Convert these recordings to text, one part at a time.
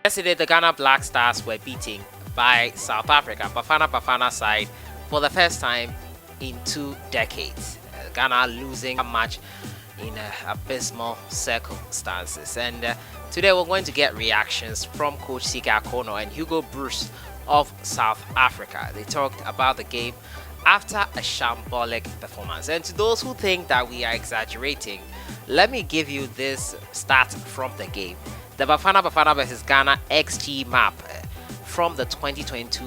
Yesterday, the Ghana Black Stars were beaten by South Africa, Bafana side, for the first time in 2 decades. Ghana losing a match in abysmal circumstances. And today we're going to get reactions from Coach Akonnor and Hugo of South Africa. They talked about the game after a shambolic performance. And to those who think that we are exaggerating, let me give you this stat from the game. The Bafana versus Ghana XG map from the 2022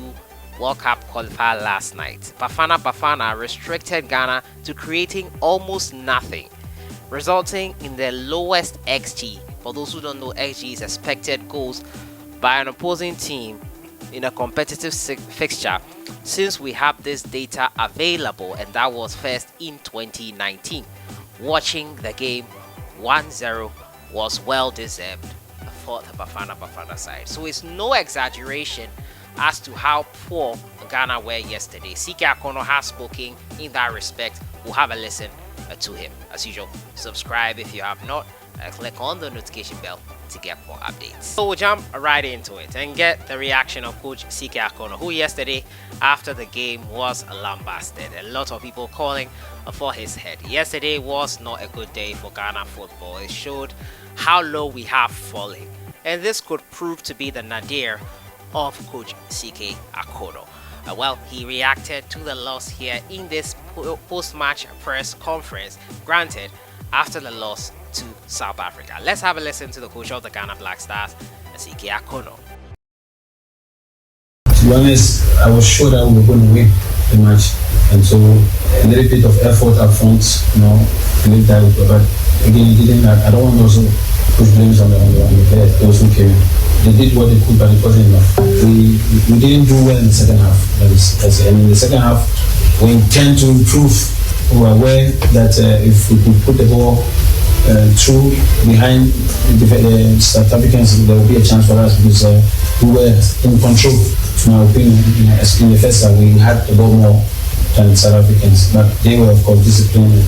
World Cup qualifier last night. Bafana restricted Ghana to creating almost nothing, resulting in the lowest XG. For those who don't know, XG is expected goals by an opposing team in a competitive fixture since we have this data available, and that was first in 2019. Watching the game, 1-0 was well deserved for the Bafana side. So it's no exaggeration as to how poor Ghana were yesterday. Akonnor has spoken in that respect. We'll have a listen to him. As usual, subscribe if you have not. Click on the notification bell to get more updates. So we'll jump right into it and get the reaction of Coach Akonnor, who yesterday after the game was lambasted. A lot of people calling for his head. Yesterday was not a good day for Ghana football. It showed how low we have fallen, and this could prove to be the nadir of Coach Akonnor. Well, he reacted to the loss here in this post-match press conference, granted after the loss to South Africa. Let's have a listen to the coach of the Ghana Black Stars, Akonnor. To be honest, I was sure that we were going to win the match, and so a little bit of effort up front, believe that, but again, it didn't. I don't want to also push blames on the players, those who came in. They did what they could, but it wasn't enough. We didn't do well in the second half. And in the second half, we intend to improve. We were aware that if we could put the ball through behind the South Africans, there will be a chance for us because we were in control. In my opinion, in the first half, we had the ball more than South Africans, but they were, of course, disciplined.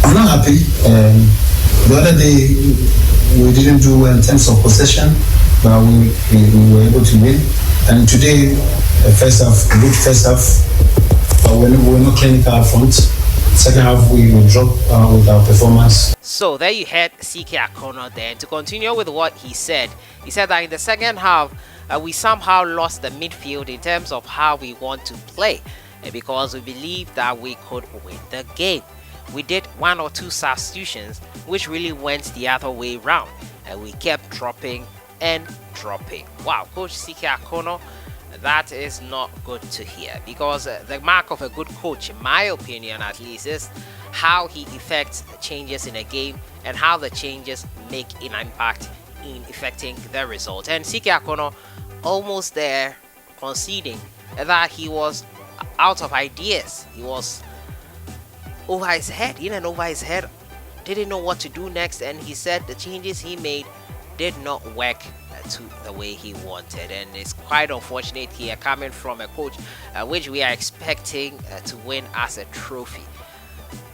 I'm not happy. The other day, we didn't do well in terms of possession, but we were able to win. And today, first half, good first half, we were not clinical up front. Second half, we dropped with our performance. So there you had Akonnor there. To continue with what he said that in the second half, we somehow lost the midfield in terms of how we want to play, because we believed that we could win the game. We did 1 or 2 substitutions which really went the other way round, and we kept dropping and dropping. Wow, Coach Akonnor, that is not good to hear, because the mark of a good coach, in my opinion at least, is how he effects changes in a game and how the changes make an impact in affecting the result. And Akonnor almost there conceding that he was out of ideas. He was over his head, in and over his head, didn't know what to do next, and he said the changes he made did not work to the way he wanted. And it's quite unfortunate here, coming from a coach which we are expecting to win as a trophy.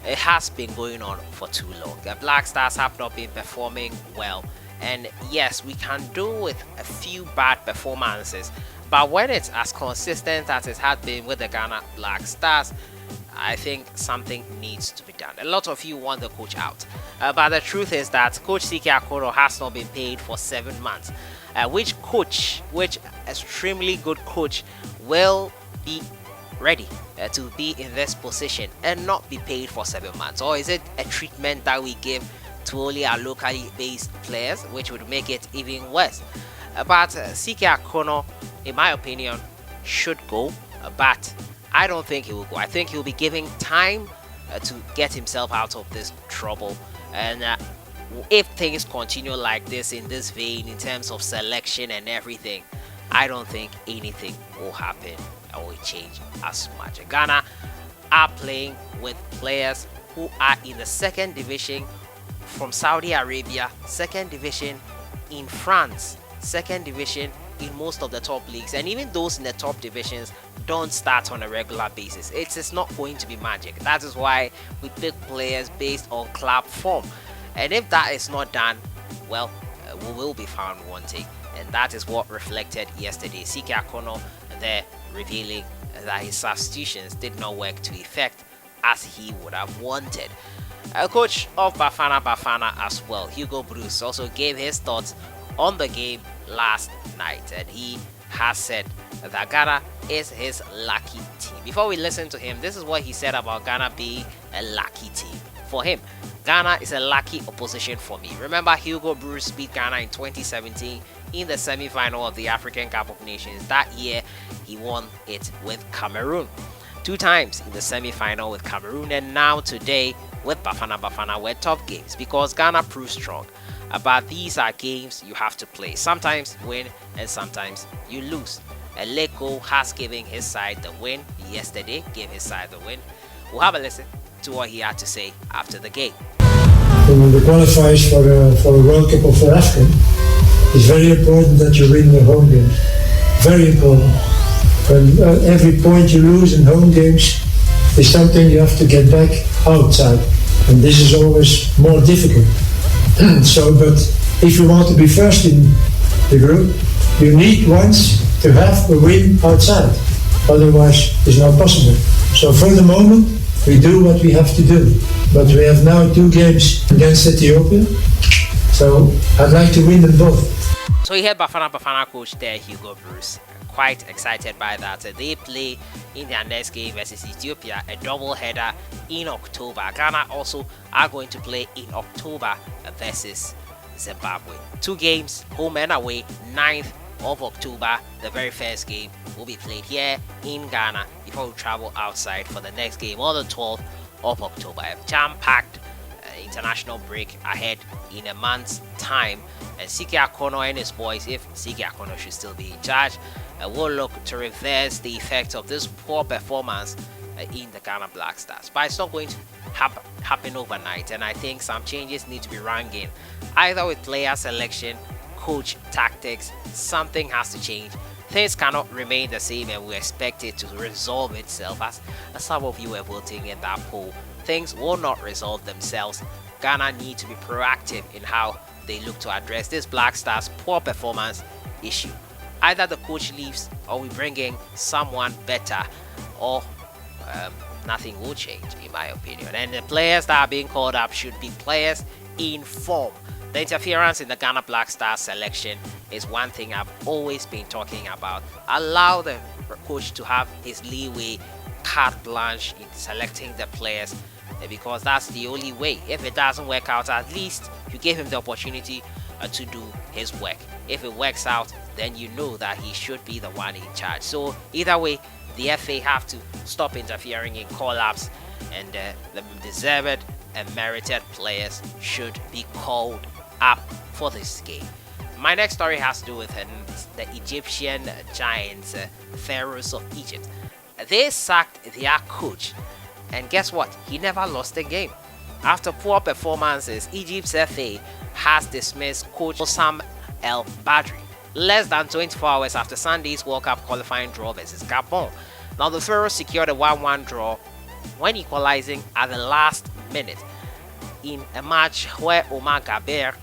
It has been going on for too long. The Black Stars have not been performing well, and yes, we can do with a few bad performances, but when it's as consistent as it has been with the Ghana Black Stars, I think something needs to be done. A lot of you want the coach out, but the truth is that Coach Akonnor has not been paid for 7 months. Which extremely good coach will be ready to be in this position and not be paid for 7 months? Or is it a treatment that we give to only our locally based players, which would make it even worse? But Akonnor, in my opinion, should go, but I don't think he will go. I think he'll be giving time to get himself out of this trouble. And if things continue like this, in this vein, in terms of selection and everything, I don't think anything will happen or will change as much. Ghana are playing with players who are in the 2nd division from Saudi Arabia, 2nd division in France, 2nd division in most of the top leagues, and even those in the top divisions don't start on a regular basis. It's not going to be magic. That is why we pick players based on club form, and if that is not done, well, we will be found wanting. and that is what reflected yesterday. CK Akonnor there revealing that his substitutions did not work to effect as he would have wanted. A coach of Bafana as well, Hugo Bruce, also gave his thoughts on the game last night, and he has said that Ghana is his lucky team. Before we listen to him, this is what he said about Ghana being a lucky team. For him, Ghana is a lucky opposition for me. Remember, Hugo Bruce beat Ghana in 2017 in the semi-final of the African Cup of Nations. That year, he won it with Cameroon. 2 times in the semi-final with Cameroon, and now today with Bafana were tough games because Ghana proved strong. But these are games you have to play. Sometimes you win and sometimes you lose. And Leko has given his side the win yesterday, gave his side the win. We'll have a listen to what he had to say after the game. In the qualifiers for the World Cup of Africa, it's very important that you win the home games. Very important. When every point you lose in home games is something you have to get back outside, and this is always more difficult. But if you want to be first in the group, you need once to have a win outside. Otherwise, it's not possible. So for the moment, we do what we have to do. But we have now 2 games against Ethiopia, so I'd like to win them both. So you heard Bafana coach there, Hugo Bruce. Quite excited by that. They play in their next game versus Ethiopia, a double header in October. Ghana also are going to play in October versus Zimbabwe. 2 games, home and away, 9th of October. The very first game will be played here in Ghana before we travel outside for the next game on the 12th of October. A jam-packed international break ahead in a month's time, and CK Akonnor and his boys, if CK Akonnor should still be in charge, will look to reverse the effect of this poor performance in the Ghana Black Stars. But it's not going to happen overnight, and I think some changes need to be rung in, either with player selection, coach tactics. Something has to change. Things cannot remain the same, and we expect it to resolve itself. As some of you were voting in that poll, things will not resolve themselves. Ghana need to be proactive in how they look to address this Black Stars poor performance issue. Either the coach leaves or we bring in someone better, or nothing will change, in my opinion. And the players that are being called up should be players in form. The interference in the Ghana Black Stars selection is one thing I've always been talking about. Allow the coach to have his leeway, carte blanche in selecting the players, because that's the only way. If it doesn't work out, at least you give him the opportunity to do his work. If it works out, then you know that he should be the one in charge. So either way, the FA have to stop interfering in call-ups, and the deserved and merited players should be called up for this game. My next story has to do with the Egyptian giants, Pharaohs of Egypt. They sacked their coach, and guess what? He never lost a game. After poor performances, Egypt's FA has dismissed coach Sam El Badri less than 24 hours after Sunday's World Cup qualifying draw versus Gabon. Now, the Pharaohs secured a 1-1 draw when equalizing at the last minute in a match where Omar Gaber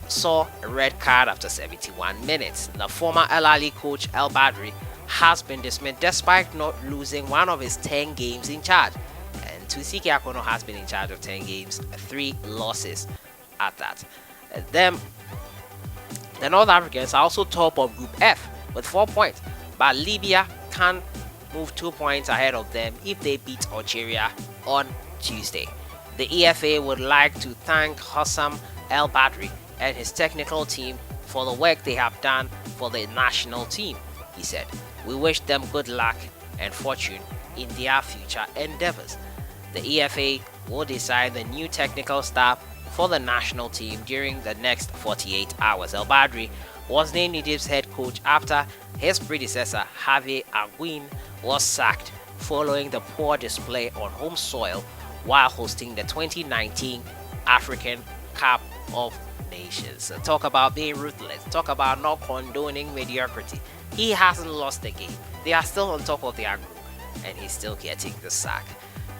saw a red card after 71 minutes. The former El Ali coach El Badri has been dismissed despite not losing one of his 10 games in charge. And CK Akonnor has been in charge of 10 games, 3 losses at that. The North Africans are also top of Group F with 4 points, but Libya can move 2 points ahead of them if they beat Algeria on Tuesday. The EFA would like to thank Hossam El Badri and his technical team for the work they have done for the national team, he said. We wish them good luck and fortune in their future endeavors. The EFA will decide the new technical staff for the national team during the next 48 hours. El Badri was named Egypt's head coach after his predecessor Javier Aguin was sacked following the poor display on home soil while hosting the 2019 African Cup of Nations. So talk about being ruthless, talk about not condoning mediocrity. He hasn't lost a game. They are still on top of their group, and he's still getting the sack.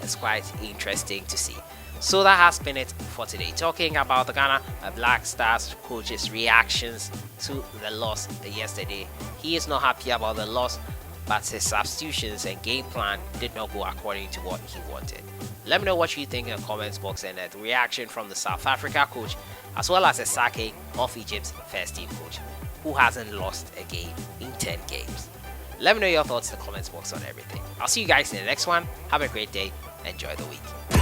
is quite interesting to see. So that has been it for today, talking about the Ghana Black Stars coach's reactions to the loss yesterday. He is not happy about the loss, but his substitutions and game plan did not go according to what he wanted. Let me know what you think in the comments box, and the reaction from the South Africa coach, as well as the sacking of Egypt's first team coach, who hasn't lost a game in 10 games. Let me know your thoughts in the comments box on everything. I'll see you guys in the next one. Have a great day. Enjoy the week.